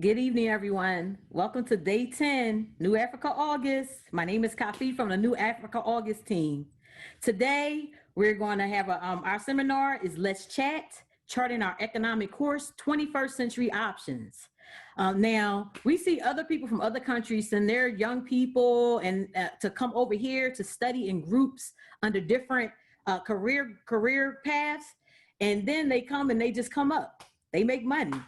Good evening, everyone. Welcome to day 10, New Africa August. My name is Kafi from the New Africa August team. Today, we're going to have our seminar is Let's Chat, Charting Our Economic Course, 21st Century Options. Now, we see other people from other countries send their young people and to come over here to study in groups under different career paths, and then they come and they just come up. They make money.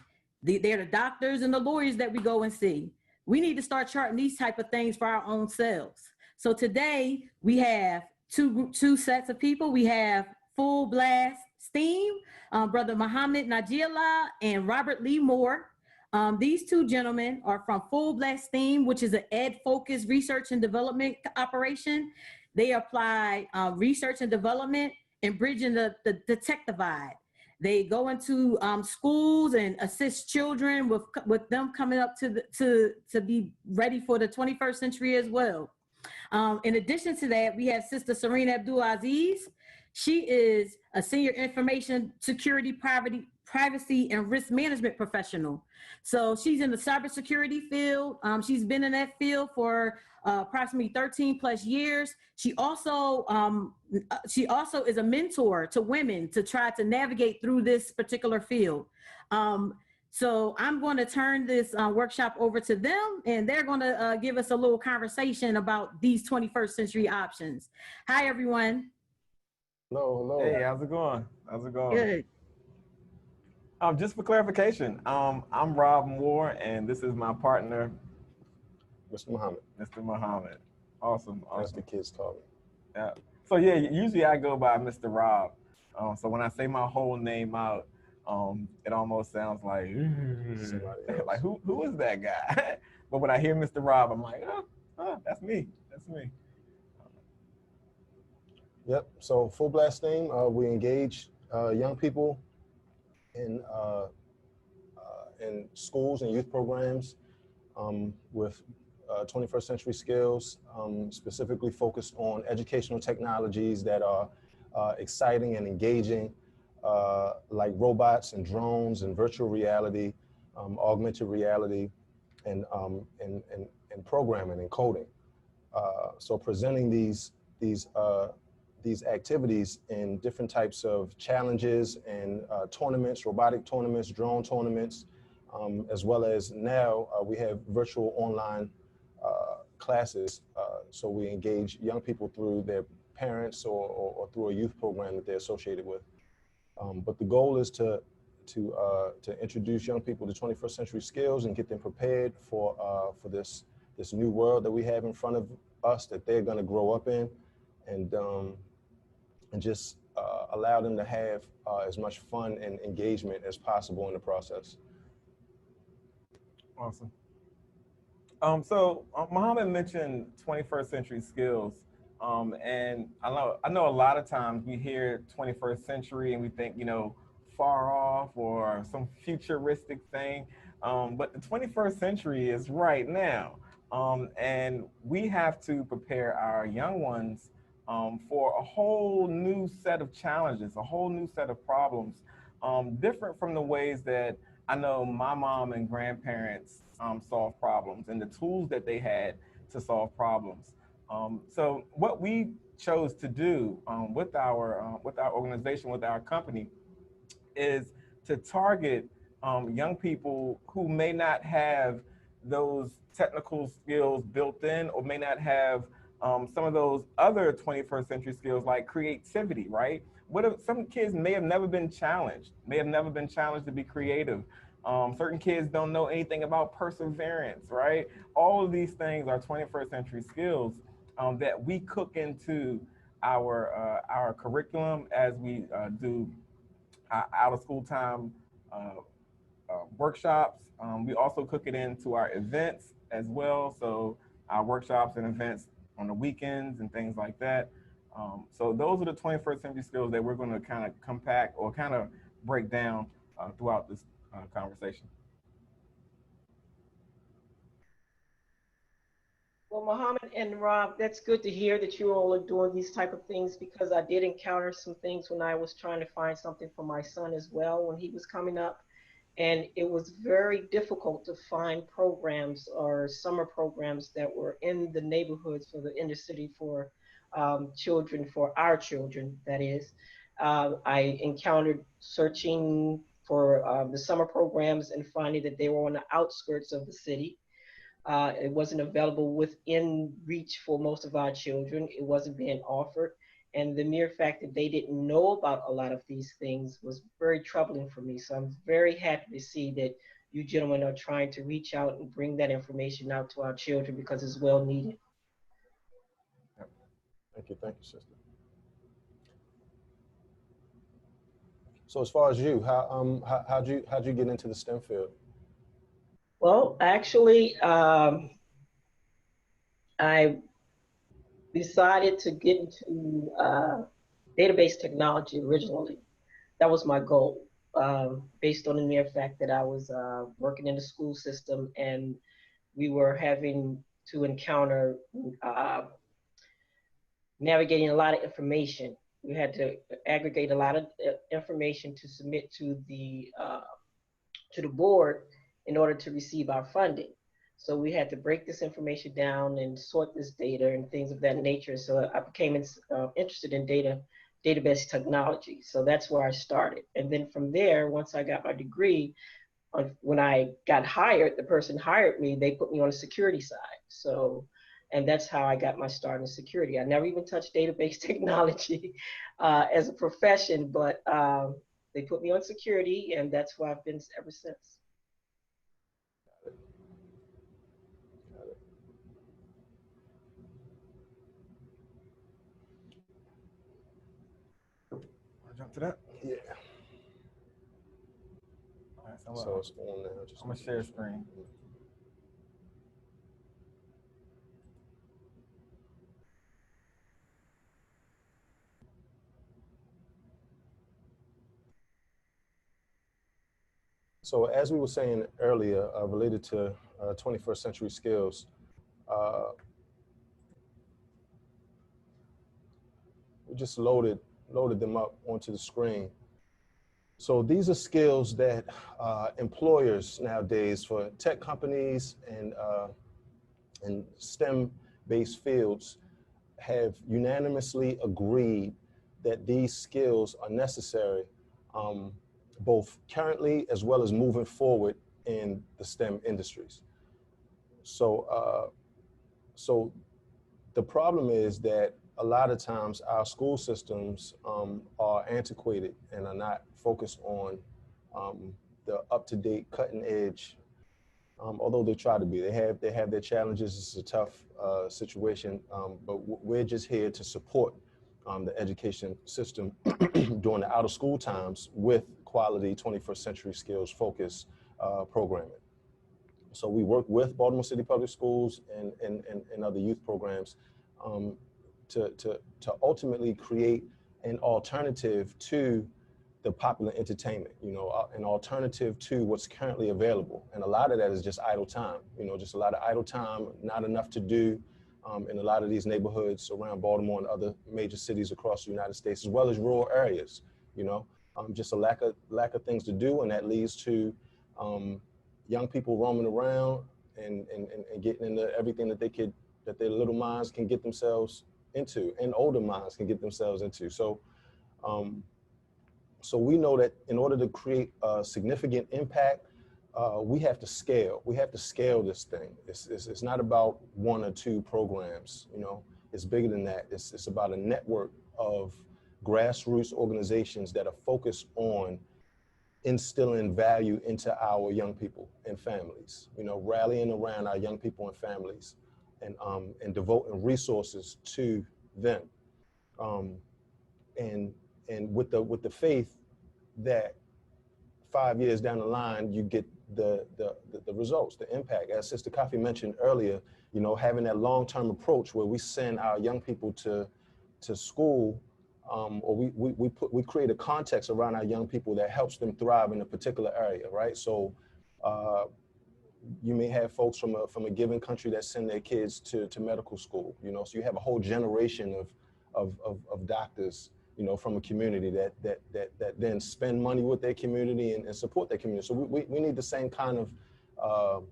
They're the doctors and the lawyers that we go and see. We need to start charting these type of things for our own selves. So today we have two sets of people. We have Full Blast STEAM, Brother Muhammad Najila and Robert Lee Moore. These two gentlemen are from Full Blast STEAM, which is an ed-focused research and development operation. They apply research and development and bridging the tech divide. They go into schools and assist children with them coming up to be ready for the 21st century as well. In addition to that, we have Sister Serena Abdul-Aziz. She is a senior information security, privacy, and risk management professional. So she's in the cybersecurity field. She's been in that field for approximately 13 plus years. She also is a mentor to women to try to navigate through this particular field. So I'm going to turn this workshop over to them, and they're going to give us a little conversation about these 21st century options. Hi, everyone. Hello, hello. Hey, how's it going? How's it going? Good. Just for clarification, I'm Rob Moore, and this is my partner, Mr. Muhammad. Mr. Muhammad. Awesome. As the kids call me. Yeah. So yeah, usually I go by Mr. Rob. So when I say my whole name out, it almost sounds like, like who is that guy? But when I hear Mr. Rob, I'm like, oh, that's me. That's me. Yep. So Full Blast STEAM, we engage young people in schools and youth programs with 21st century skills, specifically focused on educational technologies that are exciting and engaging, like robots and drones and virtual reality, augmented reality, and programming and coding. So presenting these activities in different types of challenges and tournaments, robotic tournaments, drone tournaments, as well as now we have virtual online classes. So we engage young people through their parents or through a youth program that they're associated with. But the goal is to introduce young people to 21st century skills and get them prepared for this new world that we have in front of us that they're going to grow up in, and just allow them to have as much fun and engagement as possible in the process. Awesome. So Muhammad mentioned 21st century skills, and I know a lot of times we hear 21st century and we think, far off or some futuristic thing, but the 21st century is right now, and we have to prepare our young ones for a whole new set of challenges, a whole new set of problems, different from the ways that I know my mom and grandparents solved problems and the tools that they had to solve problems. So what we chose to do with our organization, with our company, is to target young people who may not have those technical skills built in, or may not have some of those other 21st century skills like creativity, right? What if some kids may have never been challenged, to be creative. Certain kids don't know anything about perseverance, right? All of these things are 21st century skills that we cook into our curriculum as we do out of school time workshops. We also cook it into our events as well. So our workshops and events on the weekends and things like that. So those are the 21st century skills that we're going to kind of compact or kind of break down throughout this conversation. Well, Mohammed and Rob, that's good to hear that you all are doing these type of things, because I did encounter some things when I was trying to find something for my son as well when he was coming up. And it was very difficult to find programs or summer programs that were in the neighborhoods for the inner city for children, for our children, that is. I encountered searching for the summer programs and finding that they were on the outskirts of the city. It wasn't available within reach for most of our children. It wasn't being offered. And the mere fact that they didn't know about a lot of these things was very troubling for me. So I'm very happy to see that you gentlemen are trying to reach out and bring that information out to our children because it's well needed. Thank you, sister. So as far as you, how'd you get into the STEM field? Well, actually, I decided to get into database technology originally. That was my goal, based on the mere fact that I was working in the school system and we were having to encounter uh, navigating a lot of information. We had to aggregate a lot of information to submit to the board in order to receive our funding. So we had to break this information down and sort this data and things of that nature. So I became interested in database technology. So that's where I started. And then from there, once I got my degree, when I got hired, the person hired me, they put me on the security side. So, and that's how I got my start in security. I never even touched database technology as a profession, but they put me on security, and that's where I've been ever since. Wanna jump to that? Yeah. All right, So it's on now. I'm gonna share screen. So as we were saying earlier, related to 21st century skills, uh, we just loaded them up onto the screen. So these are skills that employers nowadays for tech companies and STEM-based fields have unanimously agreed that these skills are necessary, both currently as well as moving forward in the STEM industries. So, so the problem is that a lot of times our school systems are antiquated and are not focused on the up-to-date, cutting-edge. Although they try to be, they have their challenges. It's a tough situation, but we're just here to support the education system during the out-of-school times with quality 21st century skills focused programming. So we work with Baltimore City Public Schools and other youth programs to ultimately create an alternative to the popular entertainment, you know, an alternative to what's currently available. And a lot of that is just idle time, you know, just a lot of idle time, not enough to do in a lot of these neighborhoods around Baltimore and other major cities across the United States, as well as rural areas, you know, just a lack of things to do. And that leads to young people roaming around and getting into everything that that their little minds can get themselves into, and older minds can get themselves into. So, so we know that in order to create a significant impact, we have to scale. We have to scale this thing. It's not about one or two programs, you know, it's bigger than that. It's about a network of grassroots organizations that are focused on instilling value into our young people and families, you know, rallying around our young people and families and devoting resources to them. And with the faith that 5 years down the line, you get the results, the impact. As Sister Coffee mentioned earlier, you know, having that long-term approach where we send our young people to school, or we create a context around our young people that helps them thrive in a particular area, right? So you may have folks from a given country that send their kids to medical school, you know, so you have a whole generation of doctors you know, from a community that then spend money with their community and support their community. So we need the same kind of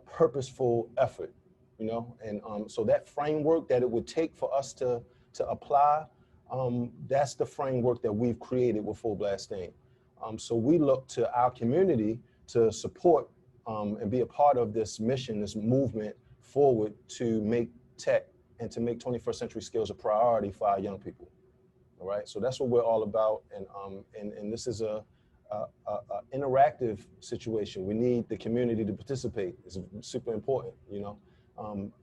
purposeful effort, you know, and so that framework that it would take for us to apply, that's the framework that we've created with Full Blast STEAM. So we look to our community to support and be a part of this mission, this movement forward to make tech and to make 21st century skills a priority for our young people. All right, so that's what we're all about, and this is a interactive situation. We need the community to participate. It's super important, you know.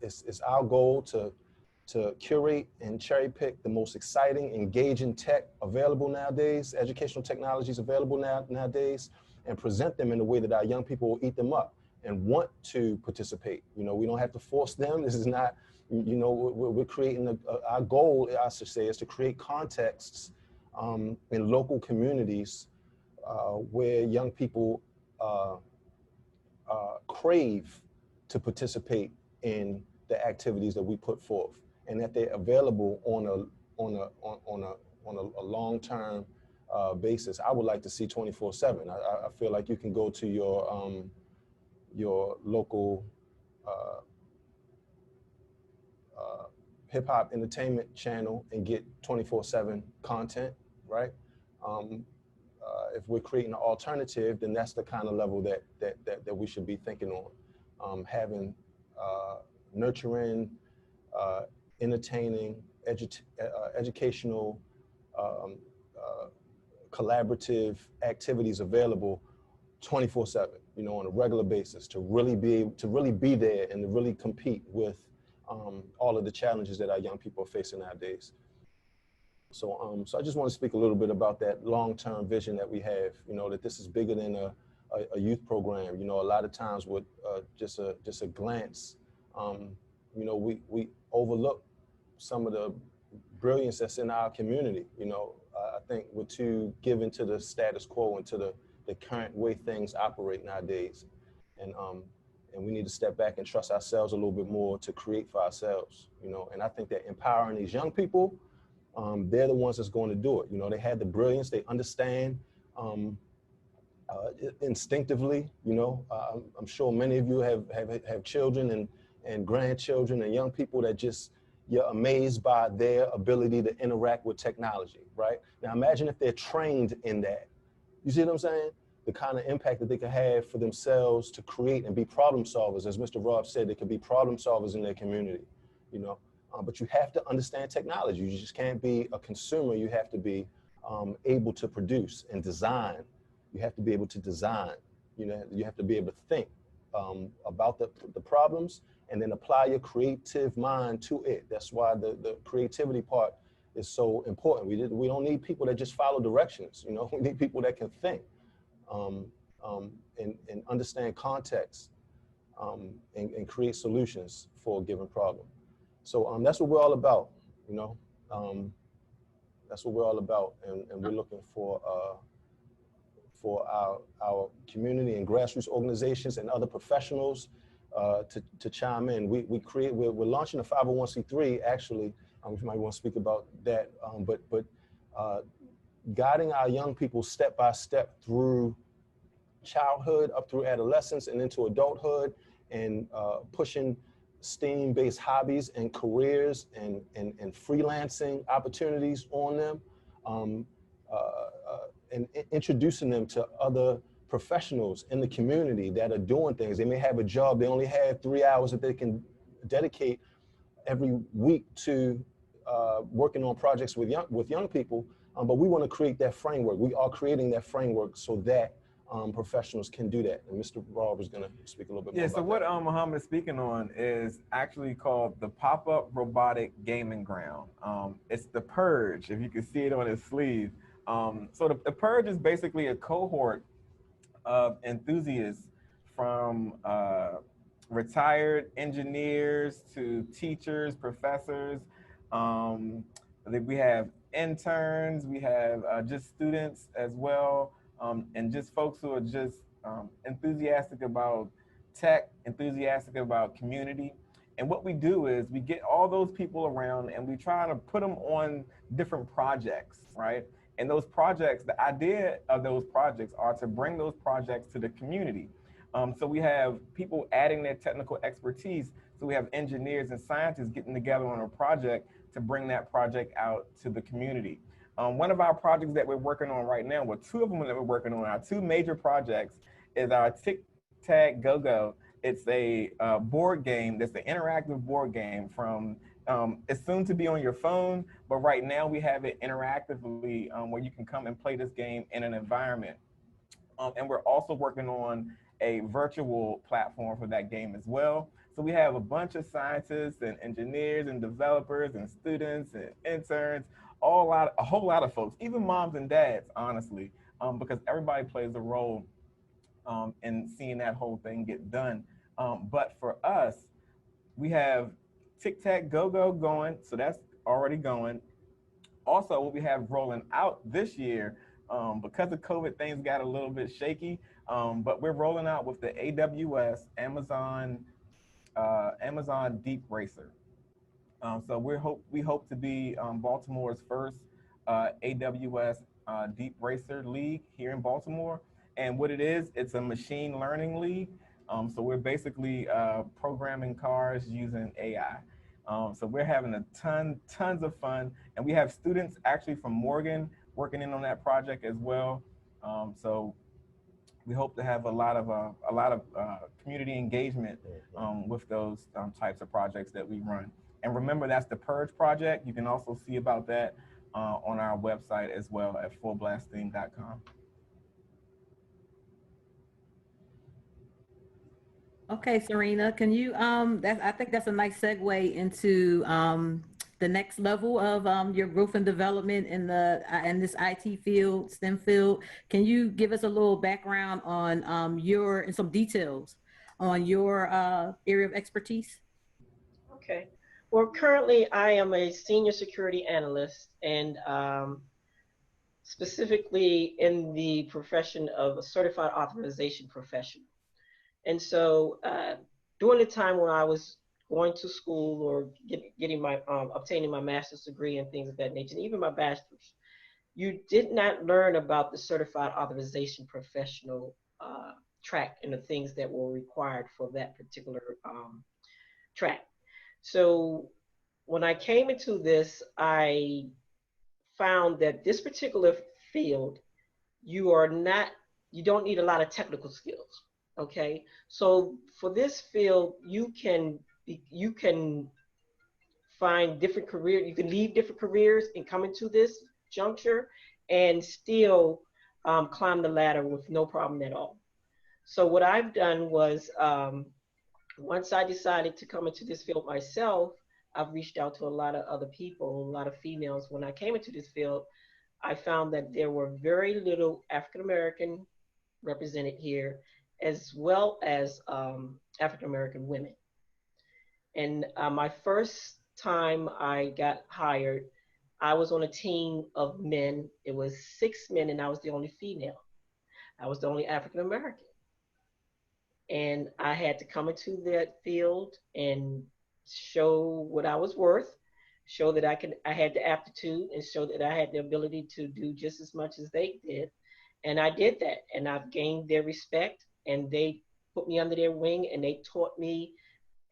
It's our goal to curate and cherry pick the most exciting, engaging tech available nowadays, educational technologies available nowadays, and present them in a way that our young people will eat them up and want to participate. You know, we don't have to force them. This is not, you know, we're creating our goal, I should say, is to create contexts in local communities where young people crave to participate in the activities that we put forth, and that they're available on a long-term basis. I would like to see 24/7. I feel like you can go to your local hip hop entertainment channel and get 24/7 content, right? If we're creating an alternative, then that's the kind of level that we should be thinking on. Having nurturing, entertaining, educational, collaborative activities available 24/7, you know, on a regular basis, to really be there and to really compete with all of the challenges that our young people are facing nowadays. So, so I just want to speak a little bit about that long-term vision that we have. You know, that this is bigger than a youth program. You know, a lot of times with just a glance, you know, we overlook some of the brilliance that's in our community. You know, I think we're too given to the status quo and to the current way things operate nowadays, and we need to step back and trust ourselves a little bit more to create for ourselves. You know, and I think that empowering these young people, they're the ones that's going to do it. You know, they had the brilliance, they understand instinctively. You know, I'm sure many of you have children and grandchildren and young people that just, you're amazed by their ability to interact with technology, right? Now imagine if they're trained in that. You see what I'm saying? The kind of impact that they can have for themselves to create and be problem solvers. As Mr. Rob said, they could be problem solvers in their community, you know? But you have to understand technology. You just can't be a consumer. You have to be able to produce and design. You have to be able to design. You know, you have to be able to think about the problems and then apply your creative mind to it. That's why the creativity part is so important. We don't need people that just follow directions. You know, we need people that can think and understand context and create solutions for a given problem. So that's what we're all about, you know. That's what we're all about, and we're looking for our community and grassroots organizations and other professionals to chime in. We're launching a 501c3 actually. You might want to speak about that, but guiding our young people step by step through childhood up through adolescence and into adulthood, and pushing STEAM-based hobbies and careers and freelancing opportunities on them, and introducing them to other professionals in the community that are doing things. They may have a job, they only have 3 hours that they can dedicate every week to working on projects with young people, but we want to create that framework. We are creating that framework so that professionals can do that. And Mr. Rob is going to speak a little bit more about so what that. Muhammad is speaking on is actually called the Pop-Up Robotic Gaming Ground. It's the Purge, if you can see it on his sleeve. So the Purge is basically a cohort of enthusiasts from retired engineers to teachers, professors. We have interns, we have just students as well, and just folks who are just enthusiastic about tech, enthusiastic about community. And what we do is we get all those people around and we try to put them on different projects, right? And those projects, the idea of those projects are to bring those projects to the community. So we have people adding their technical expertise. So we have engineers and scientists getting together on a project to bring that project out to the community. One of our projects that we're working on right now, well, two of them that we're working on, our two major projects, is our Tic Tac Go Go. It's a board game that's an interactive board game from, it's soon to be on your phone, but right now we have it interactively where you can come and play this game in an environment. And we're also working on a virtual platform for that game as well. So we have a bunch of scientists and engineers and developers and students and interns, a whole lot of folks, even moms and dads, honestly, because everybody plays a role in seeing that whole thing get done. But for us, we have Tic Tac Go Go going, so that's already going. Also, what we have rolling out this year, because of COVID, things got a little bit shaky, but we're rolling out with the AWS Amazon Deep Racer. So we hope to be Baltimore's first AWS Deep Racer League here in Baltimore. And what it is, it's a machine learning league. So we're basically programming cars using AI. So we're having tons of fun, and we have students actually from Morgan working in on that project as well. So we hope to have a lot of community engagement with those types of projects that we run. And remember, that's the Purge project. You can also see about that on our website as well at fullblaststeam.com. Okay, Serena, can you, I think that's a nice segue into the next level of your growth and development in this IT field, STEM field. Can you give us a little background on and some details on your area of expertise? Okay. Well, currently I am a senior security analyst, and specifically in the profession of a certified authorization professional. And so during the time when I was going to school or obtaining my master's degree and things of that nature, and even my bachelor's, you did not learn about the certified authorization professional track and the things that were required for that particular track. So when I came into this, I found that this particular field, you don't need a lot of technical skills. Okay, so for this field, you can find different careers. You can leave different careers and come into this juncture and still climb the ladder with no problem at all. So what I've done was, once I decided to come into this field myself, I've reached out to a lot of other people, a lot of females. When I came into this field, I found that there were very little African American represented here, as well as African American women. And my first time I got hired, I was on a team of men. It was 6 men, and I was the only female. I was the only African American. And I had to come into that field and show what I was worth, show that I had the aptitude, and show that I had the ability to do just as much as they did. And I did that, and I've gained their respect, and they put me under their wing, and they taught me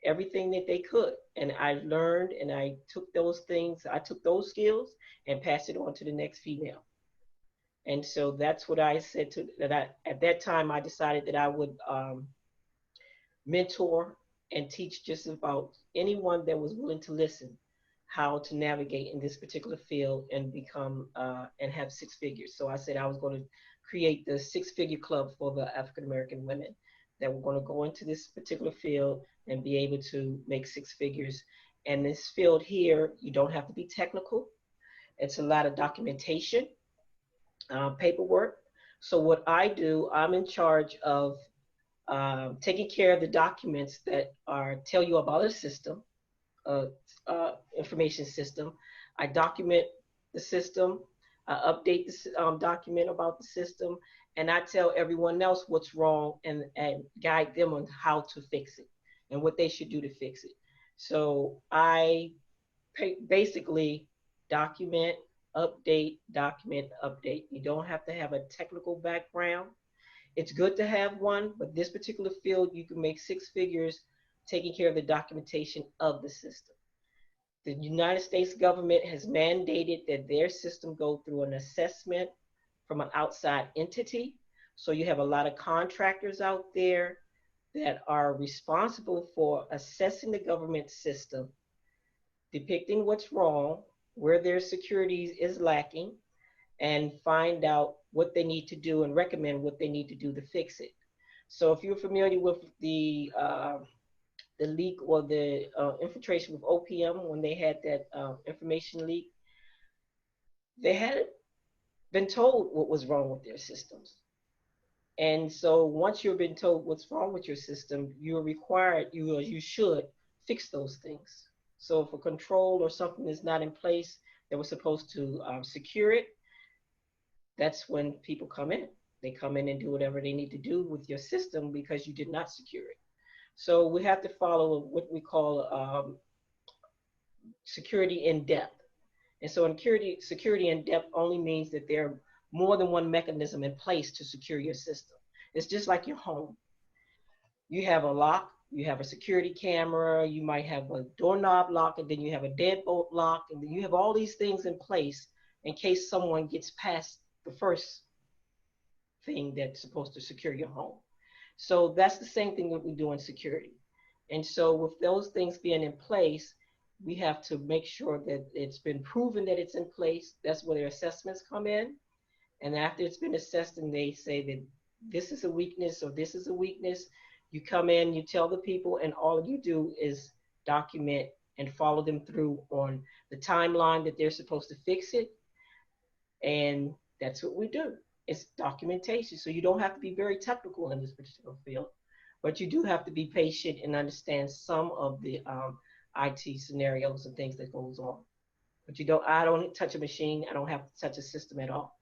everything that they could. And I learned, and I took those skills and passed it on to the next female. And so that's what I said at that time, I decided that I would mentor and teach just about anyone that was willing to listen how to navigate in this particular field and become and have 6 figures. So I said I was going to create the 6-figure club for the African American women that were going to go into this particular field and be able to make 6 figures. And this field here, you don't have to be technical. It's a lot of documentation, paperwork. So what I do, I'm in charge of taking care of the documents that tell you about a system, information system. I document the system, I update the document about the system, and I tell everyone else what's wrong and guide them on how to fix it and what they should do to fix it. So I basically document, document, update. You don't have to have a technical background. It's good to have one, but this particular field, you can make six figures taking care of the documentation of the system. The United States government has mandated that their system go through an assessment from an outside entity. So you have a lot of contractors out there that are responsible for assessing the government system, depicting what's wrong, where their security is lacking, and find out what they need to do and recommend what they need to do to fix it. So if you're familiar with the leak or the infiltration with OPM, when they had that information leak, they hadn't been told what was wrong with their systems. And so once you've been told what's wrong with your system, you're required, you should fix those things. So if a control or something is not in place that was supposed to secure it, that's when people come in. They come in and do whatever they need to do with your system because you did not secure it. So we have to follow what we call security in depth. And so in security in depth only means that there are more than one mechanism in place to secure your system. It's just like your home. You have a lock, you have a security camera, you might have a doorknob lock, and then you have a deadbolt lock, and then you have all these things in place in case someone gets past the first thing that's supposed to secure your home. So that's the same thing that we do in security. And so with those things being in place, we have to make sure that it's been proven that it's in place. That's where their assessments come in. And after it's been assessed and they say that this is a weakness or this is a weakness, you come in, you tell the people, and all you do is document and follow them through on the timeline that they're supposed to fix it. And that's what we do. It's documentation. So you don't have to be very technical in this particular field, but you do have to be patient and understand some of the IT scenarios and things that goes on. But I don't touch a machine. I don't have to touch a system at all.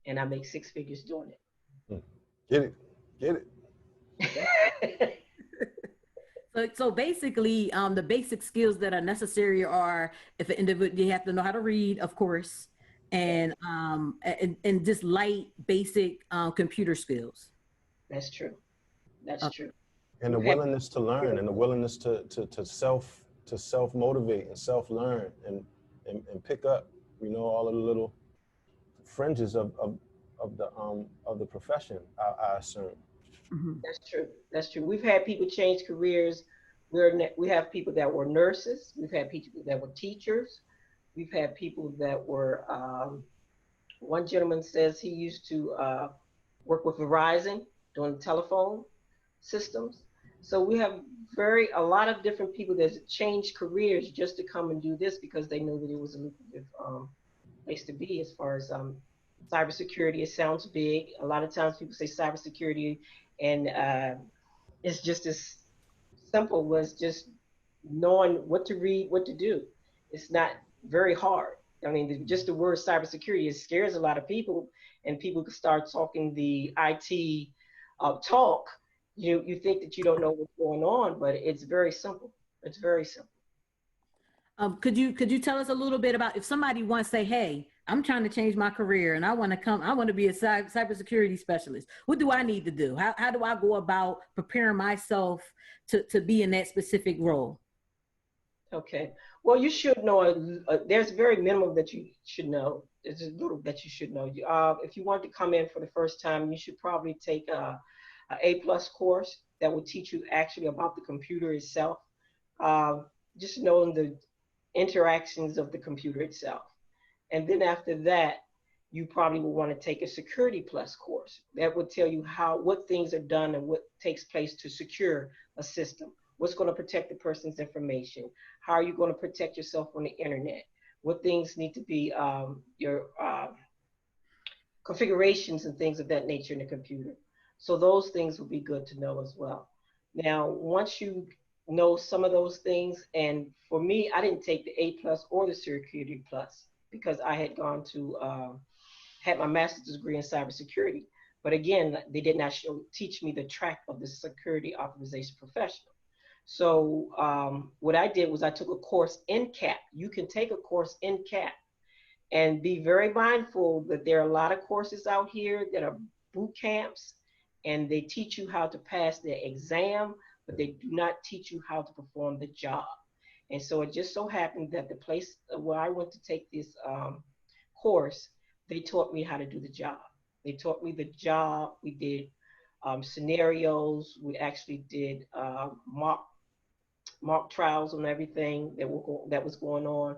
And I make six figures doing it. Get it. So basically, the basic skills that are necessary are, if an individual, you have to know how to read, of course, and just light basic computer skills. That's true. That's true. And the willingness to learn, and the willingness to self motivate and self learn and pick up, all of the little fringes of the profession. I assume. Mm-hmm. That's true. That's true. We've had people change careers. We have people that were nurses. We've had people that were teachers. We've had people that were, one gentleman says he used to work with Verizon doing telephone systems. So we have a lot of different people that changed careers just to come and do this because they knew that it was a lucrative place to be as far as cybersecurity. It sounds big. A lot of times people say cybersecurity and it's just as simple as just knowing what to read, what to do. It's not very hard. I mean, just the word cybersecurity, it scares a lot of people, and people can start talking the IT talk. You think that you don't know what's going on, but it's very simple. It's very simple. Could you tell us a little bit about if somebody wants to say, hey, I'm trying to change my career and I want to be a cybersecurity specialist. What do I need to do? How do I go about preparing myself to be in that specific role? Okay. Well, you should know, there's very minimum that you should know. There's a little that you should know. If you want to come in for the first time, you should probably take a A+ course that will teach you actually about the computer itself. Just knowing the interactions of the computer itself. And then after that, you probably will want to take a Security+ course that would tell you what things are done and what takes place to secure a system. What's going to protect the person's information? How are you going to protect yourself on the internet? What things need to be your configurations and things of that nature in the computer. So those things will be good to know as well. Now, once you know some of those things, and for me, I didn't take the A+ or the Security+ because I had gone to, had my master's degree in cybersecurity. But again, they did not teach me the track of the security authorization professional. So what I did was I took a course in CAP. You can take a course in CAP and be very mindful that there are a lot of courses out here that are boot camps, and they teach you how to pass the exam, but they do not teach you how to perform the job. And so it just so happened that the place where I went to take this course, they taught me how to do the job. They taught me the job. We did scenarios. We actually did mock trials and everything that was going on.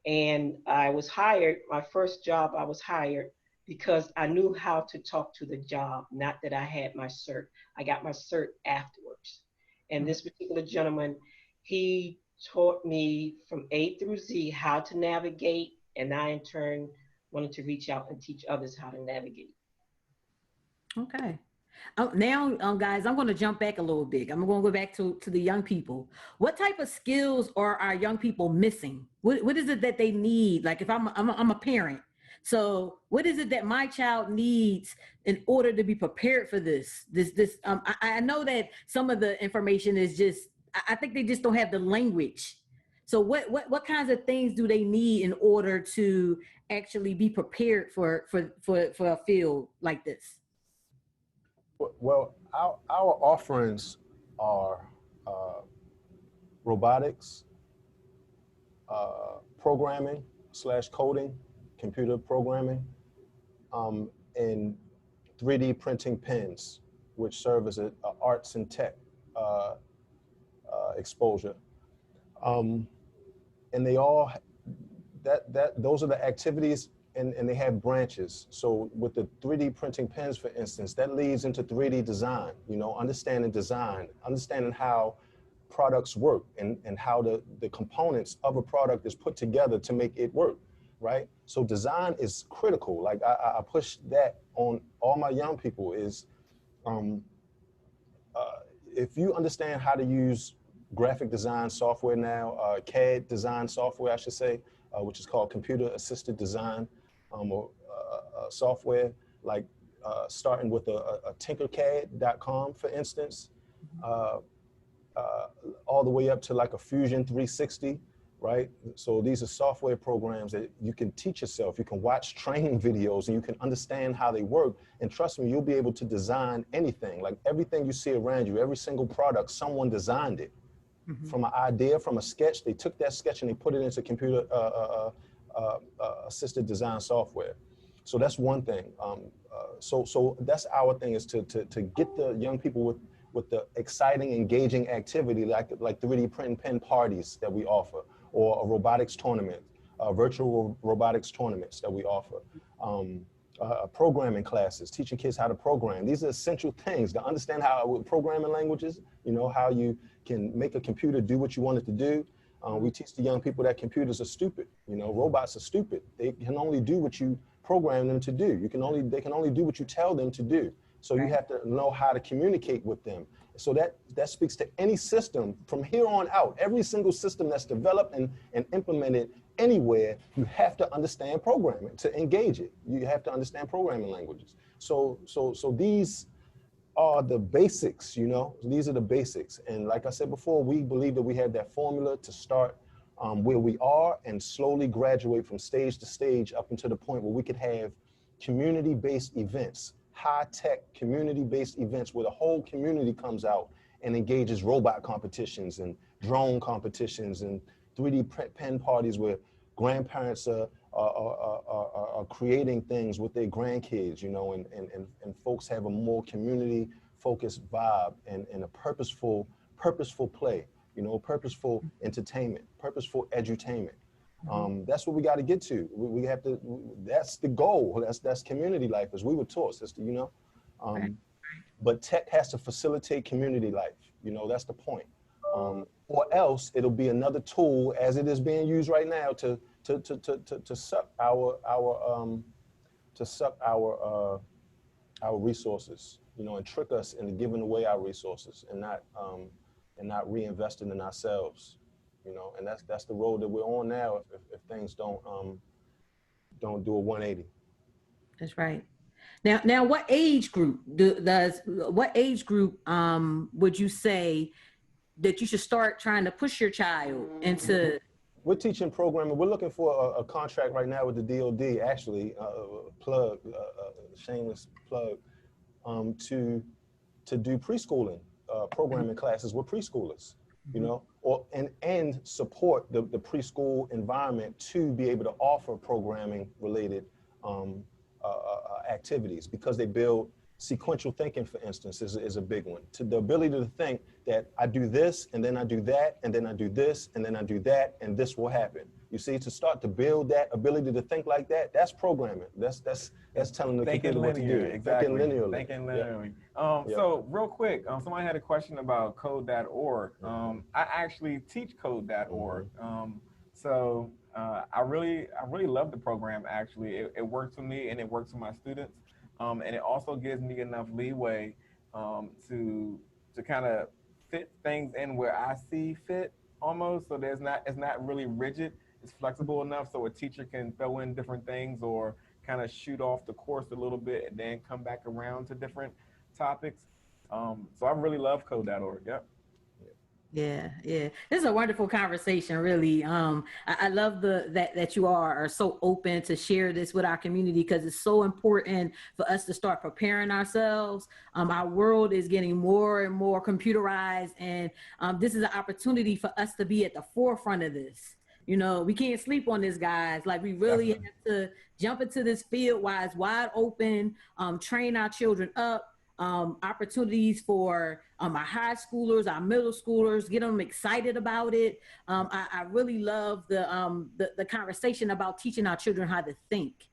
And I was hired. My first job, I was hired because I knew how to talk to the job. Not that I had my cert. I got my cert afterwards. And this particular gentleman, he taught me from A through Z how to navigate, and I in turn wanted to reach out and teach others how to navigate. Okay. Now, guys, I'm going to jump back a little bit. I'm going to go back to the young people. What type of skills are our young people missing? What is it that they need? Like if I'm a parent, so what is it that my child needs in order to be prepared for this? I know that some of the information is just, I think they just don't have the language. So what kinds of things do they need in order to actually be prepared for a field like this? Well, our offerings are robotics, programming / coding, computer programming, and 3D printing pens, which serve as a arts and tech exposure. And they all, those are the activities, and they have branches. So with the 3D printing pens, for instance, that leads into 3D design, understanding design, understanding how products work and how the components of a product is put together to make it work, right? So design is critical. Like I push that on all my young people is, if you understand how to use graphic design software now, CAD design software, I should say, which is called computer assisted design, or software, like starting with a tinkercad.com, for instance, all the way up to like a Fusion 360, right? So these are software programs that you can teach yourself. You can watch training videos and you can understand how they work. And trust me, you'll be able to design anything. Like everything you see around you, every single product, someone designed it. From an idea, from a sketch. They took that sketch and they put it into computer assisted design software. So that's one thing. So that's our thing, is to get the young people with the exciting, engaging activity like 3D print and pen parties that we offer, or a robotics tournament, virtual robotics tournaments that we offer. Programming classes, teaching kids how to program. These are essential things to understand how programming languages, how you can make a computer do what you want it to do. We teach the young people that computers are stupid. Robots are stupid. They can only do what you program them to do. They can only do what you tell them to do. So you have to know how to communicate with them. So that speaks to any system from here on out. Every single system that's developed and implemented anywhere, you have to understand programming to engage it. You have to understand programming languages. So these are the basics, these are the basics. And like I said before, we believe that we have that formula to start where we are and slowly graduate from stage to stage up until the point where we could have community-based events, high-tech community-based events where the whole community comes out and engages robot competitions and drone competitions and 3D pen parties where grandparents are creating things with their grandkids, and folks have a more community-focused vibe and a purposeful play, purposeful entertainment, purposeful edutainment. That's what we got to get to. We have to. That's the goal. That's community life, as we were taught, sister. But tech has to facilitate community life. That's the point. Or else it'll be another tool, as it is being used right now, to suck our resources, and trick us into giving away our resources and not reinvesting in ourselves. And that's the road that we're on now. If things don't do a 180. That's right. Now, what age group would you say that you should start trying to push your child into? We're teaching programming. We're looking for a contract right now with the DoD, actually, shameless plug, to do preschooling programming classes with preschoolers, you know, and support the preschool environment to be able to offer programming related activities, because they build sequential thinking, for instance, is a big one. To the ability to think that I do this, and then I do that, and then I do this, and then I do that, and this will happen. You see, to start to build that ability to think like that, that's programming. That's telling the computer what to do. Exactly. Thinking linearly. Thinking linearly. So real quick, somebody had a question about code.org. I actually teach code.org. So I really love the program. Actually, it works for me and it works for my students. And it also gives me enough leeway to kind of fit things in where I see fit almost. So it's not really rigid. It's flexible enough so a teacher can throw in different things or kind of shoot off the course a little bit and then come back around to different topics. So I really love code.org. Yep. Yeah. This is a wonderful conversation, really. I love that you are so open to share this with our community, because it's so important for us to start preparing ourselves. Our world is getting more and more computerized, and this is an opportunity for us to be at the forefront of this. You know, we can't sleep on this, guys. Like, we really have to jump into this field while it's wide open, train our children up. Opportunities for our high schoolers, our middle schoolers, get them excited about it. I really love the conversation about teaching our children how to think,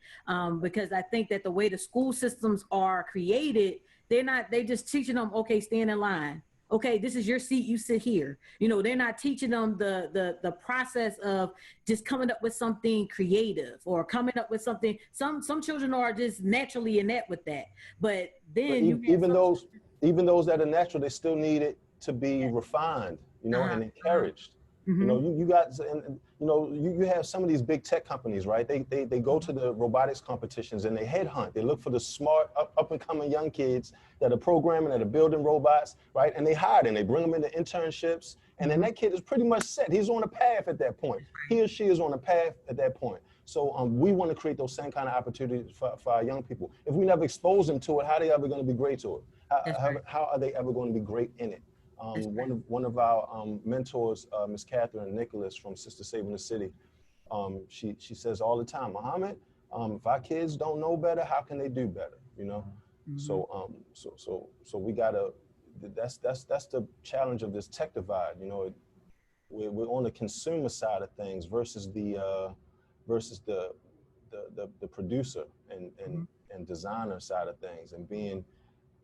because I think that the way the school systems are created, they just teaching them, okay, stand in line. Okay, this is your seat, you sit here. You know, they're not teaching them the process of just coming up with something creative or coming up with something. Some children are just naturally inept with that. But then even those that are natural, they still need it to be refined, you know, and encouraged. You know, you guys, and you know, you have some of these big tech companies, right? They go to the robotics competitions and they headhunt. They look for the smart, up and coming young kids that are programming, that are building robots, right? And they hire them, they bring them into internships, and then that kid is pretty much set. He's on a path at that point. He or she is on a path at that point. So we want to create those same kind of opportunities for our young people. If we never expose them to it, how are they ever going to be great to it? How are they ever going to be great in it? One of our mentors, Miss Catherine Nicholas from Sister Saving the City, she says all the time, Muhammad, if our kids don't know better, how can they do better? You know, so we gotta. That's the challenge of this tech divide. You know, we're on the consumer side of things versus the producer and designer side of things, and being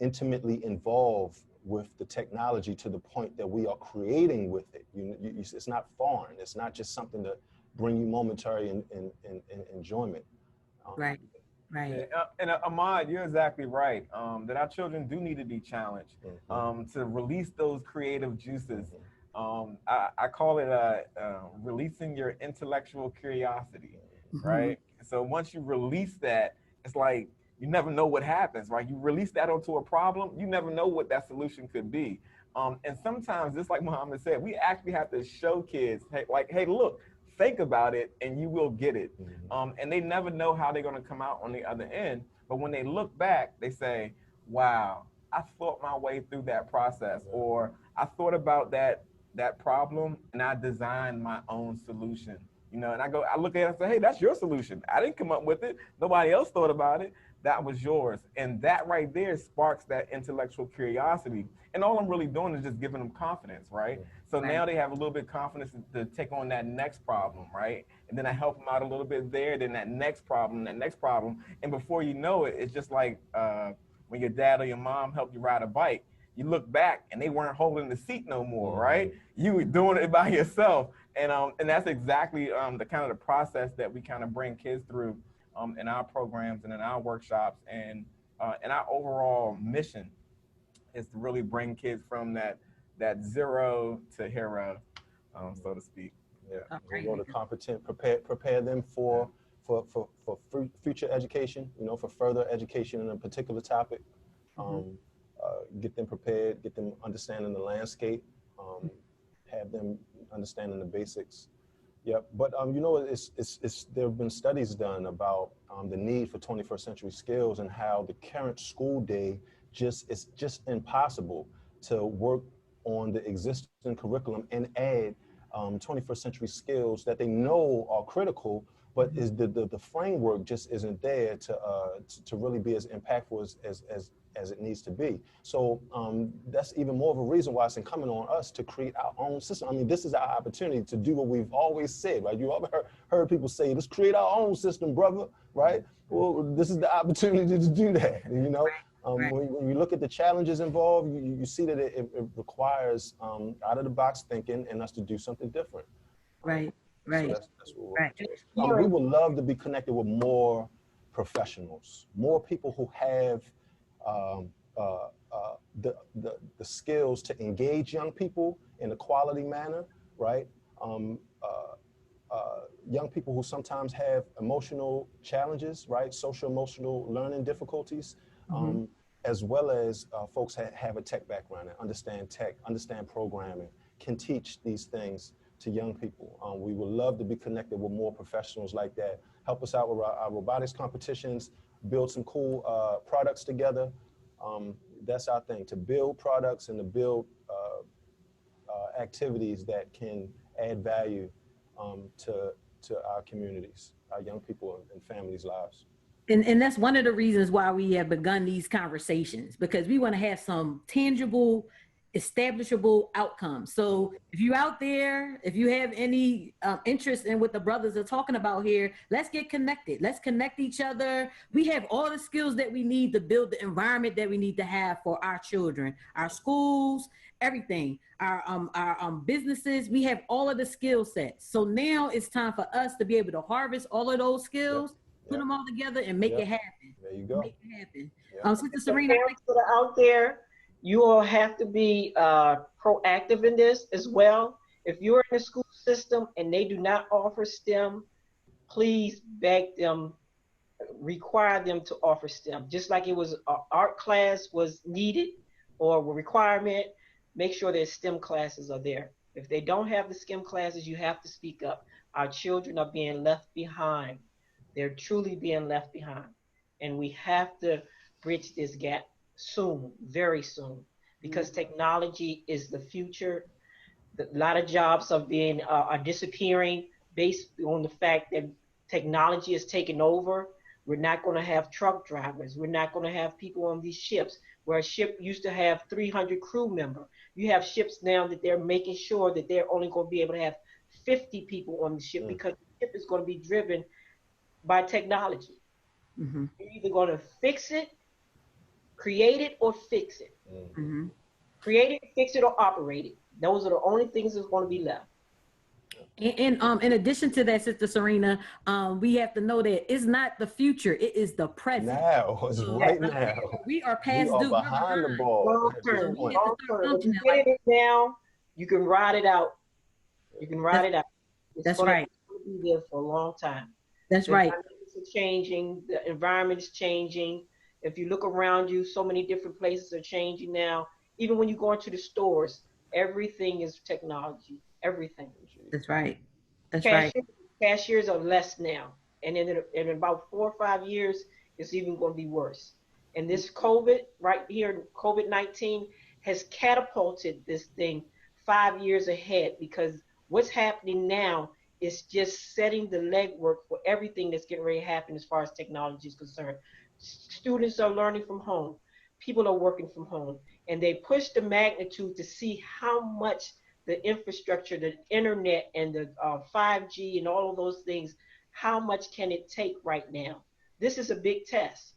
intimately involved with the technology to the point that we are creating with it. It's not foreign. It's not just something to bring you momentary enjoyment. Right. And Ahmad, you're exactly right. That our children do need to be challenged to release those creative juices. I call it releasing your intellectual curiosity, right? So once you release that, it's like, you never know what happens, right? You release that onto a problem, you never know what that solution could be. And sometimes, just like Muhammad said, we actually have to show kids, hey, look, think about it and you will get it. And they never know how they're gonna come out on the other end. But when they look back, they say, wow, I thought my way through that process, or I thought about that problem and I designed my own solution. You know, and I look at it and say, hey, that's your solution. I didn't come up with it. Nobody else thought about it. That was yours. And that right there sparks that intellectual curiosity. And all I'm really doing is just giving them confidence, right? So now they have a little bit of confidence to take on that next problem, right? And then I help them out a little bit there, then that next problem. And before you know it, it's just like when your dad or your mom helped you ride a bike, you look back and they weren't holding the seat no more, right? You were doing it by yourself. And that's exactly the kind of the process that we kind of bring kids through in our programs and in our workshops, and our overall mission is to really bring kids from that zero to hero, so to speak. Yeah, we want to competent, prepare them for future education. You know, for further education in a particular topic. Get them prepared, get them understanding the landscape, have them understanding the basics. Yep, but you know, there have been studies done about the need for 21st century skills and how the current school day it's just impossible to work on the existing curriculum and add 21st century skills that they know are critical, but is the framework just isn't there to really be as impactful as it needs to be. So that's even more of a reason why it's incumbent on us to create our own system. I mean, this is our opportunity to do what we've always said, right? You ever heard people say, let's create our own system, brother, right? Well, this is the opportunity to do that, you know? When you look at the challenges involved, you see that it requires out of the box thinking and us to do something different. Right. So that's what we're we would love to be connected with more professionals, more people who have the skills to engage young people in a quality manner, right? Young people who sometimes have emotional challenges, right? Social emotional learning difficulties, as well as folks that have a tech background and understand tech, understand programming, can teach these things to young people. We would love to be connected with more professionals like that. Help us out with our robotics competitions, build some cool products together. That's our thing, to build products and to build activities that can add value to our communities, our young people and families' lives. And that's one of the reasons why we have begun these conversations, because we want to have some tangible, establishable outcomes. So if you're out there, if you have any interest in what the brothers are talking about here, let's get connected. Let's connect each other. We have all the skills that we need to build the environment that we need to have for our children, our schools, everything, our businesses. We have all of the skill sets. So now it's time for us to be able to harvest all of those skills, put them all together and make it happen. There you go. Make it happen. Sister Serena, parents that are out there, you all have to be proactive in this as well. If you're in the school system and they do not offer STEM, please beg them, require them to offer STEM. Just like it was art class was needed or a requirement, make sure that STEM classes are there. If they don't have the STEM classes, you have to speak up. Our children are being left behind. They're truly being left behind. And we have to bridge this gap soon, very soon, because technology is the future. A lot of jobs are disappearing based on the fact that technology is taking over. We're not going to have truck drivers. We're not going to have people on these ships, where a ship used to have 300 crew members. You have ships now that they're making sure that they're only going to be able to have 50 people on the ship, because the ship is going to be driven by technology. You're either going to fix it, create it, or fix it. Create it, fix it, or operate it. Those are the only things that's going to be left. And in addition to that, Sister Serena, we have to know that it's not the future, it is the present. Now, it's right now. We are past we due. are behind the ball. Long term. If you get it now, you can ride it out. You can ride it out. That's right. It's going to be there for a long time. That's right. The changing, the environment is changing. If you look around you, so many different places are changing now. Even when you go into the stores, everything is technology. Everything. That's right. That's right. Cashiers are less now, and in about 4 or 5 years, it's even going to be worse. And this COVID right here, COVID-19, has catapulted this thing 5 years ahead, because what's happening now is just setting the legwork for everything that's getting ready to happen as far as technology is concerned. Students are learning from home. People are working from home. And they push the magnitude to see how much the infrastructure, the internet, and the 5G and all of those things, how much can it take right now? This is a big test.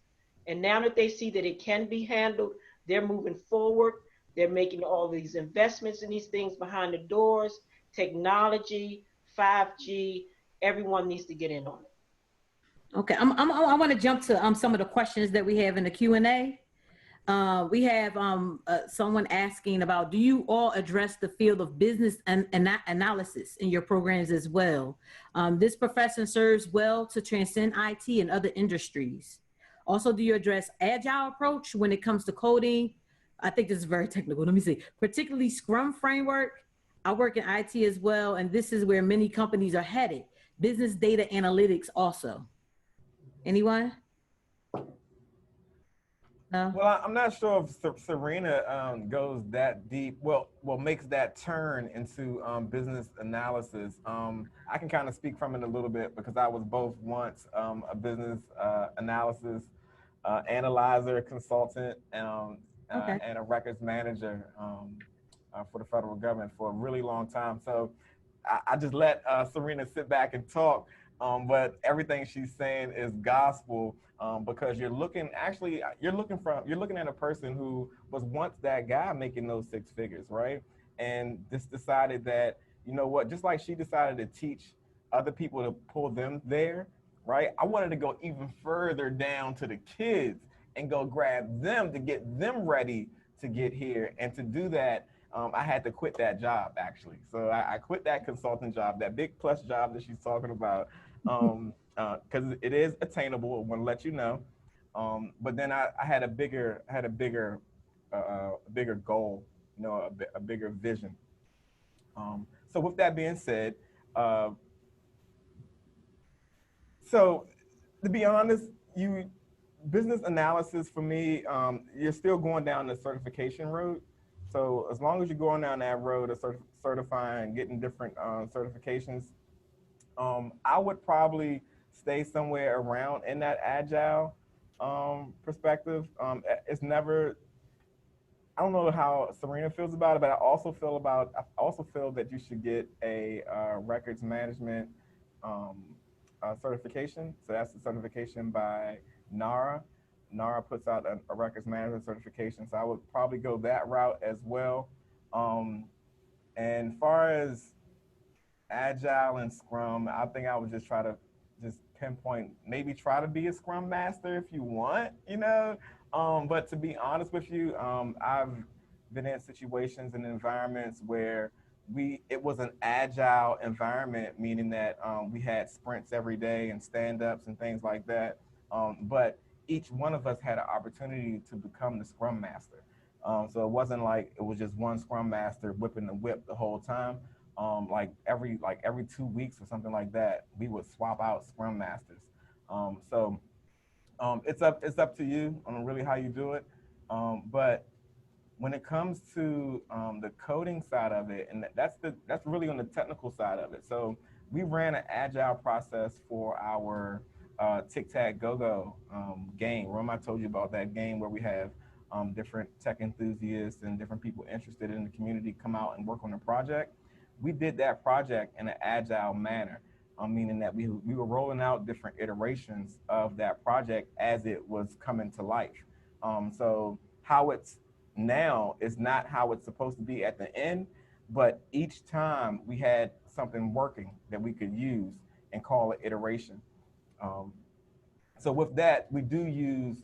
And now that they see that it can be handled, they're moving forward. They're making all these investments in these things behind the doors, technology, 5G, everyone needs to get in on it. Okay, I want to jump to some of the questions that we have in the Q&A. We have someone asking about, do you all address the field of business and analysis in your programs as well? This profession serves well to transcend IT and other industries. Also, do you address agile approach when it comes to coding? I think this is very technical. Let me see. Particularly Scrum framework, I work in IT as well, and this is where many companies are headed. Business data analytics also. Anyone? No? Well, I'm not sure if Serena goes that deep. Well, makes that turn into business analysis. I can kind of speak from it a little bit because I was both once a business analysis analyzer, consultant, Okay. and a records manager for the federal government for a really long time. So I just let Serena sit back and talk, but everything she's saying is gospel because you're looking at a person who was once that guy making those six figures, right? And just decided that, you know what, just like she decided to teach other people to pull them there, right? I wanted to go even further down to the kids and go grab them to get them ready to get here. And to do that, I had to quit that job actually. So I quit that consulting job, that big plus job that she's talking about, because it is attainable. I want to let you know. But then I had a bigger goal, you know, a bigger vision. So with that being said, uh, so to be honest, you business analysis for me, you're still going down the certification road. So as long as you're going down that road of certifying, getting different certifications, I would probably stay somewhere around in that agile perspective. It's never. I don't know how Serena feels about it, but I also feel that you should get a records management certification. So that's the certification by NARA. NARA puts out a records management certification. So I would probably go that route as well. And far as agile and scrum, I think I would just try to just pinpoint, maybe try to be a scrum master if you want, you know. But to be honest with you, I've been in situations and environments where it was an agile environment, meaning that we had sprints every day and stand-ups and things like that. But each one of us had an opportunity to become the scrum master. So it wasn't like it was just one scrum master whipping the whip the whole time. Every 2 weeks or something like that, we would swap out scrum masters. It's up to you on really how you do it. But when it comes to the coding side of it, and that's really on the technical side of it. So we ran an agile process for our Tic-Tac-Go-Go game. Remember I told you about that game where we have different tech enthusiasts and different people interested in the community come out and work on a project. We did that project in an agile manner, meaning that we were rolling out different iterations of that project as it was coming to life. So how it's now is not how it's supposed to be at the end, but each time we had something working that we could use and call it iteration. So with that, we do use,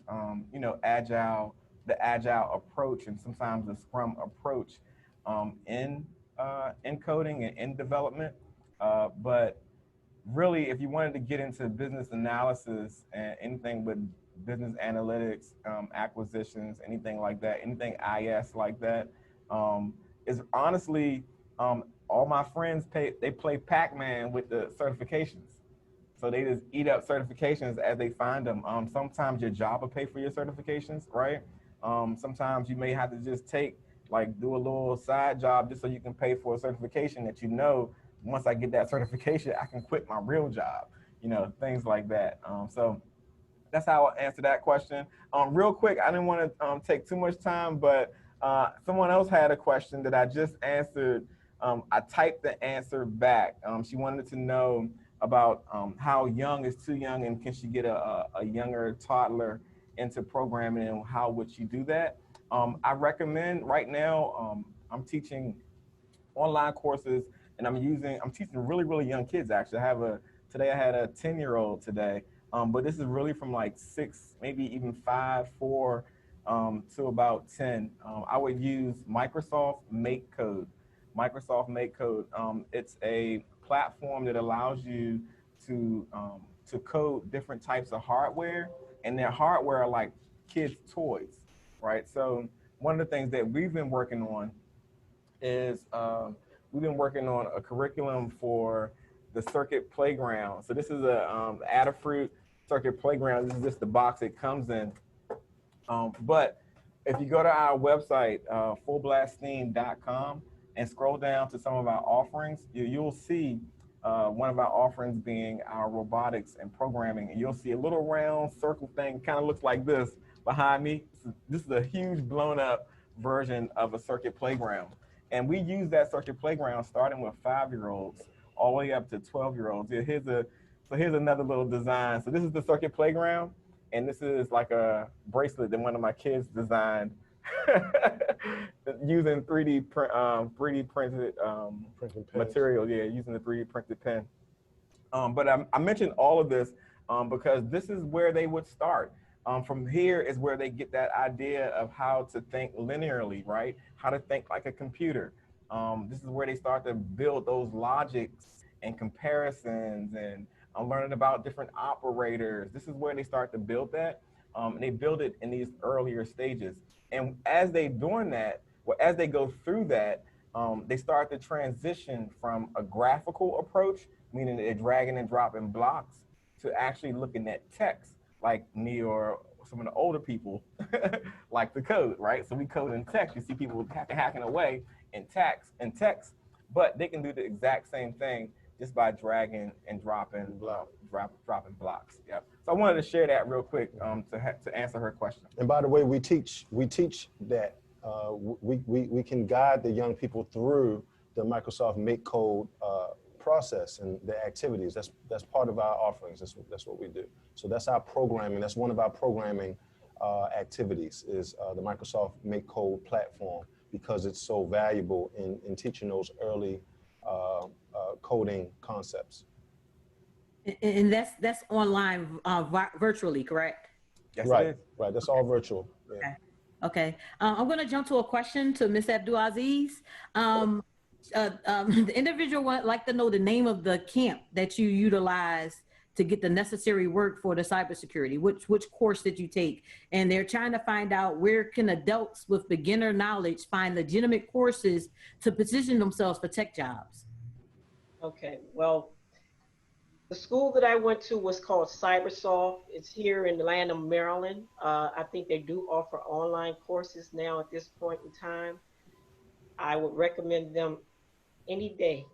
the agile approach and sometimes the scrum approach in coding and in development. But really, if you wanted to get into business analysis and anything with business analytics, acquisitions, anything like that, anything IS like that, is honestly, all my friends play Pac-Man with the certifications. So they just eat up certifications as they find them. Sometimes your job will pay for your certifications, right? Sometimes you may have to just do a little side job just so you can pay for a certification that, you know, once I get that certification, I can quit my real job, you know, things like that. So that's how I answer that question. Real quick, I didn't want to take too much time, but someone else had a question that I just answered. I typed the answer back. She wanted to know about how young is too young and can she get a younger toddler into programming and how would she do that? I recommend right now, I'm teaching online courses and I'm teaching really, really young kids actually. Today I had a 10-year-old today, but this is really from like 6, maybe even 5, 4 to about 10. I would use Microsoft Make Code. Microsoft Make Code. It's a platform that allows you to code different types of hardware, and their hardware are like kids' toys, right? So one of the things that we've been working on is we've been working on a curriculum for the Circuit Playground. So this is a Adafruit Circuit Playground. This is just the box it comes in. But if you go to our website, fullblaststeam.com, and scroll down to some of our offerings, you'll see one of our offerings being our robotics and programming. And you'll see a little round circle thing, kind of looks like this behind me. This is a huge blown up version of a Circuit Playground. And we use that Circuit Playground starting with 5-year-olds all the way up to 12-year-olds. Here's another little design. So this is the Circuit Playground, and this is like a bracelet that one of my kids designed using 3D printed material. Yeah, using the 3D printed pen. But I mentioned all of this because this is where they would start. From here is where they get that idea of how to think linearly, right? How to think like a computer. This is where they start to build those logics and comparisons and learning about different operators. This is where they start to build that. And they build it in these earlier stages. And as they doing that, well, as they go through that, they start to transition from a graphical approach, meaning they're dragging and dropping blocks, to actually looking at text, like me or some of the older people like to code, right? So we code in text. You see people hacking away in text, but they can do the exact same thing just by dragging and dropping blocks. Yeah. So I wanted to share that real quick to answer her question. And by the way, we teach that we can guide the young people through the Microsoft Make Code process and the activities. That's part of our offerings. That's what we do. So that's our programming. That's one of our programming activities is the Microsoft Make Code platform, because it's so valuable in teaching those early coding concepts. And that's online virtually, correct? Yes, Right, it is. right. That's all virtual. Yeah. Okay. Okay. I'm going to jump to a question to Ms. Abdul-Aziz. The individual would like to know the name of the camp that you utilize to get the necessary work for the cybersecurity. Which course did you take? And they're trying to find out, where can adults with beginner knowledge find legitimate courses to position themselves for tech jobs? Okay, well, the school that I went to was called Cybersoft. It's here in the land of Maryland. I think they do offer online courses now at this point in time. I would recommend them any day,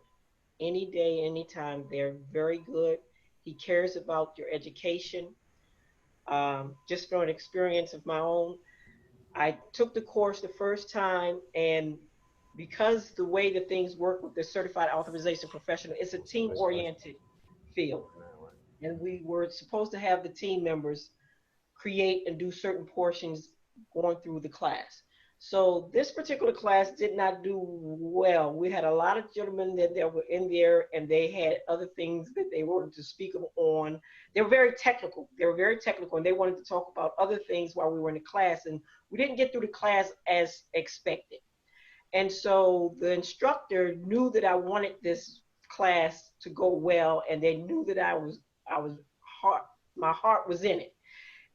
anytime. They're very good. He cares about your education. Just from an experience of my own, I took the course the first time, and because the way that things work with the certified authorization professional, it's a team-oriented field. And we were supposed to have the team members create and do certain portions going through the class. So this particular class did not do well. We had a lot of gentlemen that were in there, and they had other things that they wanted to speak on. They were very technical. And they wanted to talk about other things while we were in the class, and we didn't get through the class as expected. And so the instructor knew that I wanted this class to go well, and they knew that my heart was in it.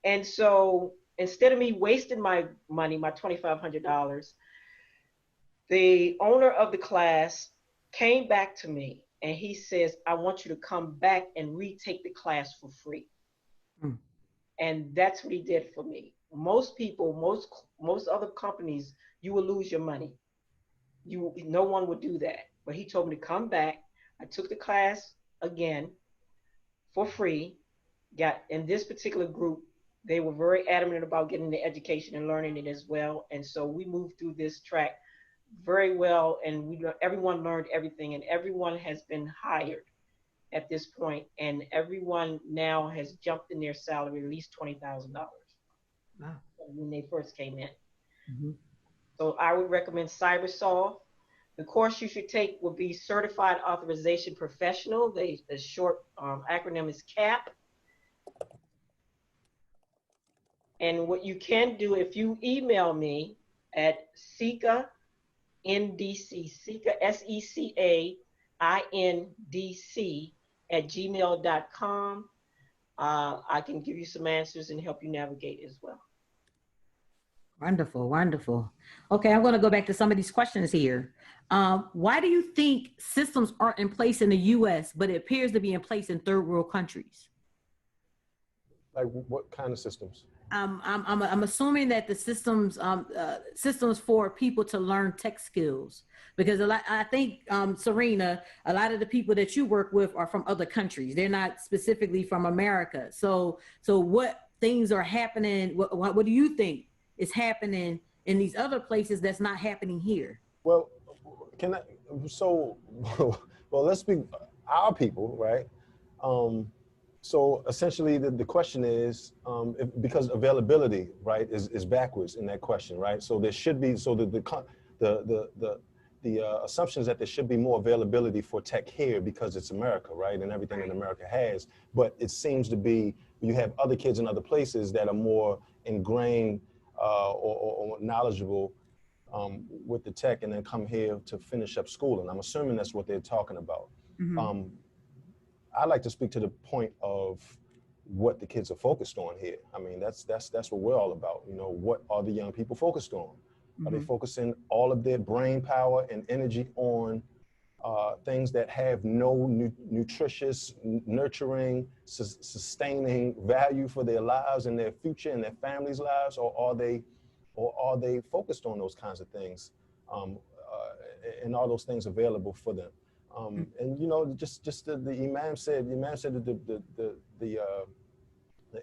And so instead of me wasting my money, my $2,500, the owner of the class came back to me and he says, I want you to come back and retake the class for free. And that's what he did for me. Most people, most other companies, you will lose your money. No one would do that. But he told me to come back. I took the class again for free. Got in this particular group, they were very adamant about getting the education and learning it as well. And so we moved through this track very well, and everyone learned everything, and everyone has been hired at this point, and everyone now has jumped in their salary at least $20,000 when they first came in. So I would recommend Cybersoft. The course you should take would be Certified Authorization Professional. The short acronym is CAP. And what you can do, if you email me at SECA, SECAINDC @gmail.com, I can give you some answers and help you navigate as well. Wonderful, wonderful. Okay, I'm going to go back to some of these questions here. Why do you think systems aren't in place in the U.S., but it appears to be in place in third world countries? Like what kind of systems? I'm assuming that the systems for people to learn tech skills, because I think, Serena, a lot of the people that you work with are from other countries. They're not specifically from America. So what things are happening? What do you think is happening in these other places that's not happening here? Well, can I, so, well, let's be our people, right? So essentially the question is, because availability, right, is backwards in that question, right? So there should be, so the assumption is that there should be more availability for tech here because it's America, right? And everything that America has, but it seems to be, you have other kids in other places that are more ingrained or knowledgeable with the tech and then come here to finish up school. And I'm assuming that's what they're talking about. Mm-hmm. I like to speak to the point of what the kids are focused on here. I mean, that's what we're all about. You know, what are the young people focused on? Mm-hmm. Are they focusing all of their brain power and energy on things that have no nutritious, nurturing, sustaining value for their lives and their future and their families' lives, or are they focused on those kinds of things, and are those things available for them? And you know, just the imam said that the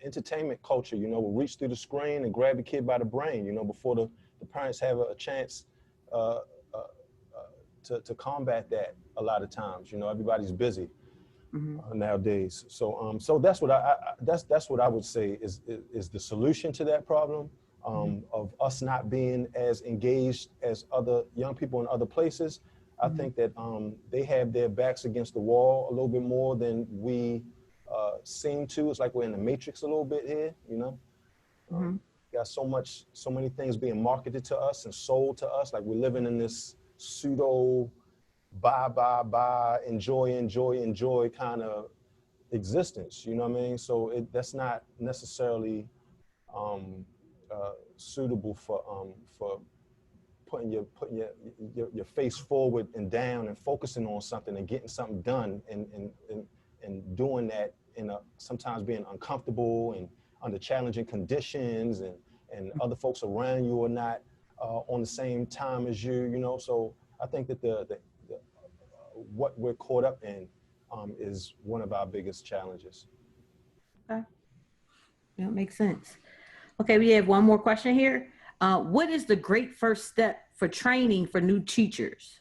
entertainment culture, you know, will reach through the screen and grab the kid by the brain, you know, before the parents have a chance to combat that. A lot of times, you know, everybody's busy nowadays. So so that's what that's what I would say is the solution to that problem, of us not being as engaged as other young people in other places. I think that they have their backs against the wall a little bit more than we seem to. It's like we're in the matrix a little bit here, you know. Got so many things being marketed to us and sold to us. Like we're living in this pseudo buy, enjoy kind of existence. You know what I mean? So that's not necessarily suitable for putting your face forward and down and focusing on something and getting something done and doing that in sometimes being uncomfortable and under challenging conditions and other folks around you are not on the same time as you, you know. So I think that the what we're caught up in is one of our biggest challenges. Okay. That makes sense. Okay, we have one more question here. What is the great first step for training for new teachers?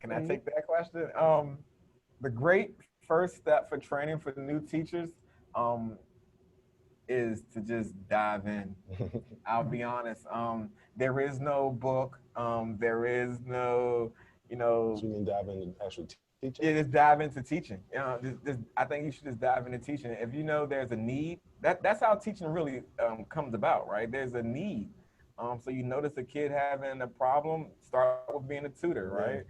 Can I take that question? The great first step for training for new teachers is to just dive in. I'll be honest. There is no book. There is no, you know. So you mean dive into actual teaching? Yeah, just dive into teaching. You know, I think you should just dive into teaching. If you know there's a need, that's how teaching really comes about, right? There's a need. So you notice a kid having a problem, start with being a tutor, right?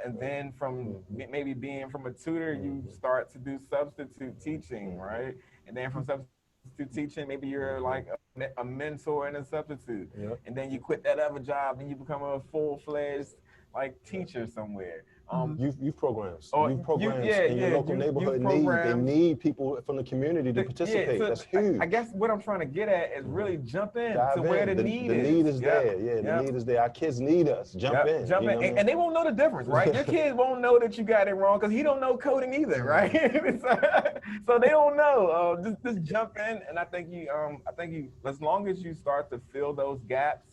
And then from maybe being from a tutor, you start to do substitute teaching, right? And then from substitute teaching, maybe you're like a mentor and a substitute. And then you quit that other job and you become a full-fledged like teacher somewhere. Youth programs. Youth programs in your local neighborhood they need people from the community to participate. So that's huge. I guess what I'm trying to get at is really jump in Dive to in. where the need is. The need is there. Yeah, the need is there. Our kids need us. Jump in. Jump in. And they won't know the difference, right? Your kids won't know that you got it wrong because he don't know coding either, right? So they don't know. Just jump in, and I think you, as long as you start to fill those gaps,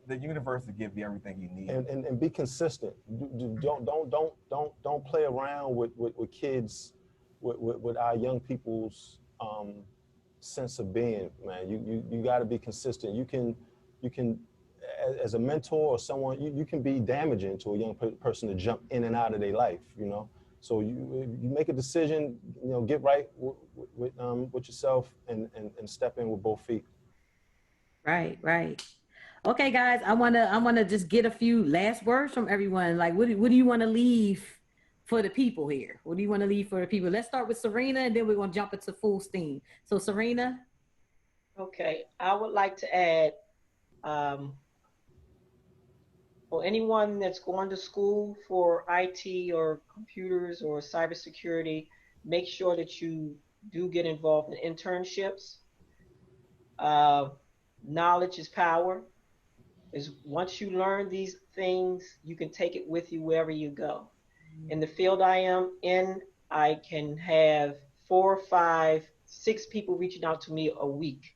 the universe will give you everything you need. And be consistent. Don't play around with kids, with our young people's sense of being, man. You got to be consistent. You can as a mentor or someone, you can be damaging to a young person to jump in and out of their life, you know. So you make a decision, you know, get right with yourself and step in with both feet. Right. Okay, guys, I wanna just get a few last words from everyone. Like, what do you want to leave for the people here? What do you want to leave for the people? Let's start with Serena, and then we're going to jump into full steam. So Serena. Okay, I would like to add, um, for anyone that's going to school for IT or computers or cybersecurity, make sure that you do get involved in internships. Uh, Knowledge is power. Is once you learn these things, you can take it with you wherever you go. In the field I am in, I can have 4, 5, 6 people reaching out to me a week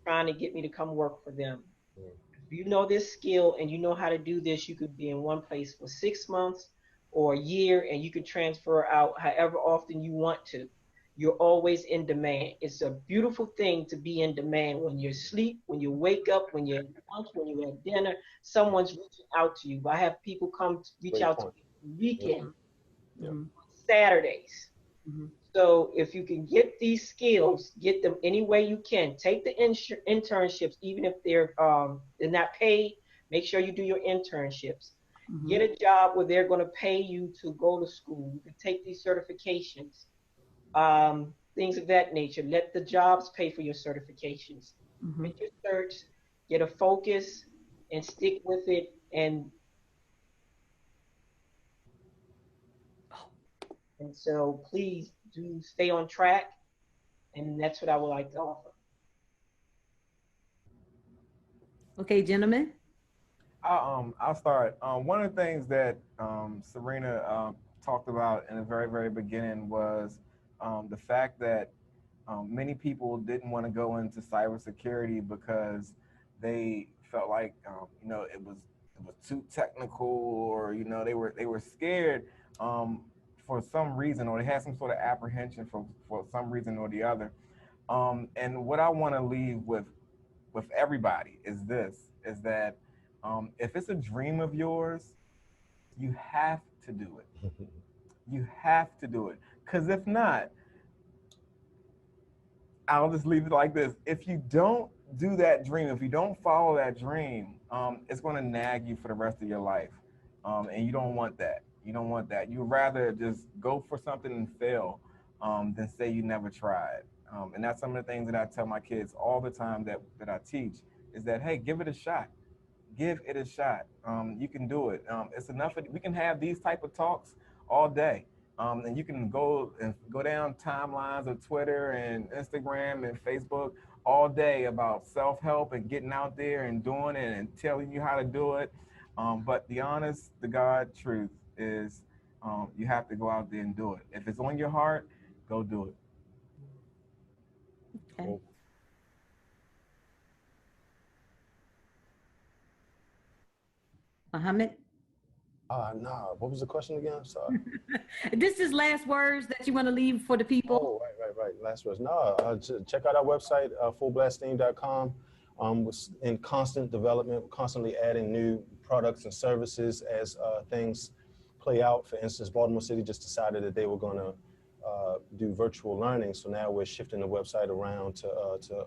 trying to get me to come work for them. If you know this skill and you know how to do this, you could be in one place for 6 months or a year, and you can transfer out however often you want to. You're always in demand. It's a beautiful thing to be in demand. When you sleep, when you wake up, when you're at lunch, when you're at dinner, someone's reaching out to you. I have people come reach Great out point. to me on the weekend, Mm-hmm. Saturdays. Mm-hmm. So if you can get these skills, get them any way you can. Take the internships, even if they're not paid. Make sure you do your internships. Mm-hmm. Get a job where they're going to pay you to go to school. You can take these certifications, things of that nature. Let the jobs pay for your certifications. Mm-hmm. Get your certs, get a focus, and stick with it. And so please do stay on track. And that's what I would like to offer. Okay, gentlemen. I'll start. One of the things that Serena talked about in the very, very beginning was the fact that many people didn't want to go into cybersecurity because they felt like it was too technical, or they were scared for some reason, or they had some sort of apprehension for some reason or the other. And what I want to leave with everybody is that if it's a dream of yours, you have to do it. You have to do it. Because if not, I'll just leave it like this. If you don't do that dream, if you don't follow that dream, it's going to nag you for the rest of your life. And you don't want that. You don't want that. You'd rather just go for something and fail than say you never tried. And that's some of the things that I tell my kids all the time that I teach is that, hey, give it a shot. Give it a shot. You can do it. It's enough. We can have these type of talks all day. And you can go down timelines of Twitter and Instagram and Facebook all day about self-help and getting out there and doing it and telling you how to do it. But the God truth is you have to go out there and do it. If it's on your heart, go do it. Okay. Cool. Muhammad. Nah. What was the question again? Sorry. This is last words that you want to leave for the people. Oh, right. Last words. Check out our website, fullblaststeam.com. We're in constant development, constantly adding new products and services as things play out. For instance, Baltimore City just decided that they were going to do virtual learning. So now we're shifting the website around to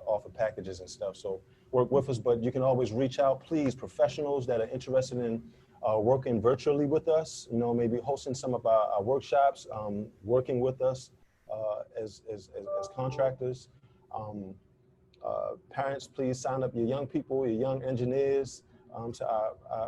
offer packages and stuff. So work with us, but you can always reach out. Please, professionals that are interested in working virtually with us, maybe hosting some of our workshops, working with us as contractors. Parents, please sign up your young people, your young engineers to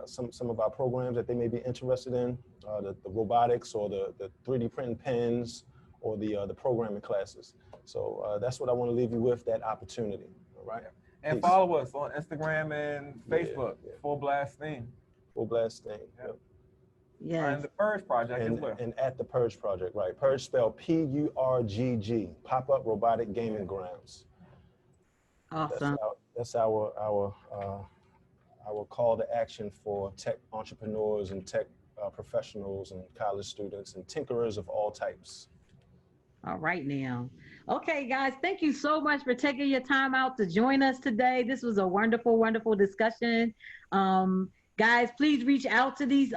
some of our programs that they may be interested in, the robotics or the 3D printing pens or the programming classes. So that's what I want to leave you with, that opportunity. All right. And Peace. Follow us on Instagram and Facebook, Yeah. Full Blast Steam. Full Blast Steam. Yep. Yes. And the Purge Project as well. And at the Purge Project, right? Purge spelled PURGG, Pop-Up Robotic Gaming Grounds. Awesome. That's our call to action for tech entrepreneurs and tech professionals and college students and tinkerers of all types. All right now. Okay, guys, thank you so much for taking your time out to join us today. This was a wonderful, wonderful discussion. Guys, please reach out to these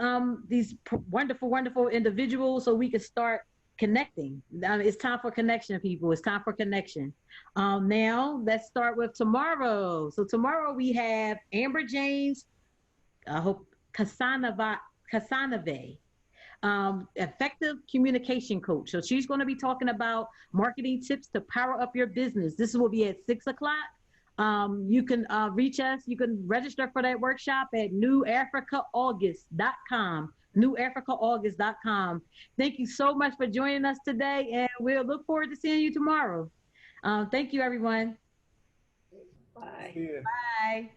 wonderful, wonderful individuals so we can start connecting. It's time for connection, people. It's time for connection. Now, let's start with tomorrow. So tomorrow we have Amber James, I hope Casanave. effective communication coach. So she's going to be talking about marketing tips to power up your business. This will be at 6 o'clock. You can reach us. You can register for that workshop at newafricaaugust.com. newafricaaugust.com. Thank you so much for joining us today, and we'll look forward to seeing you tomorrow. Thank you, everyone. Bye. See ya. Bye.